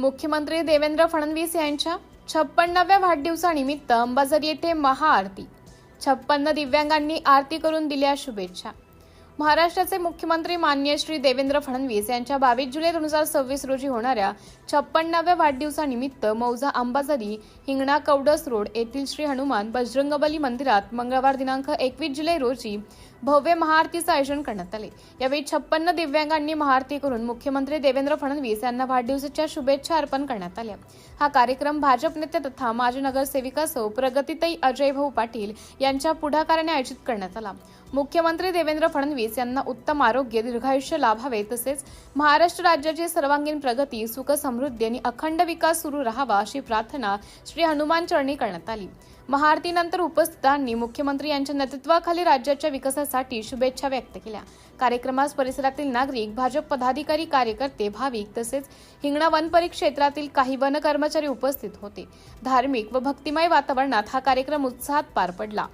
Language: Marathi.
मुख्यमंत्री देवेंद्र फडणवीस यांच्या 56व्या वाढदिवसानिमित्त अंबाझरी येथे महाआरती. 56 दिव्यांगांनी आरती करून दिल्या शुभेच्छा. महाराष्ट्राचे मुख्यमंत्री माननीय श्री देवेंद्र फडणवीस यांच्या 22 जुलै 2026 रोजी होणाऱ्या 56व्या वाढदिवसानिमित्त मौजा अंबाझरी हिंगणा कवडस रोड येथील श्री हनुमान बजरंगबली मंदिरात मंगळवार दिनांक 21 जुलै रोजी भव्य महाआरतीचे आयोजन करण्यात आले. यावेळी 56 दिव्यांगांनी महाआरती करून मुख्यमंत्री देवेंद्र फडणवीस यांना वाढदिवसाच्या शुभेच्छा अर्पण करण्यात आल्या. हा कार्यक्रम भाजप नेते तथा माजी नगरसेविका सौ प्रगतीताई अजय भाऊ पाटील यांच्या पुढाकाराने आयोजित करण्यात आला. मुख्यमंत्री देवेंद्र फडणवीस यांना उत्तम आरोग्य, दीर्घायुष्य लाभावे तसेच महाराष्ट्र राज्याची सर्वांगीण प्रगती, सुख, समृद्धी आणि अखंड विकास सुरू राहावा अशी प्रार्थना श्री हनुमान चरणी करण्यात आली. महाआरतीनंतर उपस्थितांनी मुख्यमंत्री यांच्या नेतृत्वाखाली राज्याच्या विकासासाठी शुभेच्छा व्यक्त केल्या. कार्यक्रमास परिसरातील नागरिक, भाजप पदाधिकारी, कार्यकर्ते, भाविक तसेच हिंगणा वन परिक्षेत्रातील काही वन कर्मचारी उपस्थित होते. धार्मिक व भक्तिमय वातावरणात हा कार्यक्रम उत्साहात पार पडला.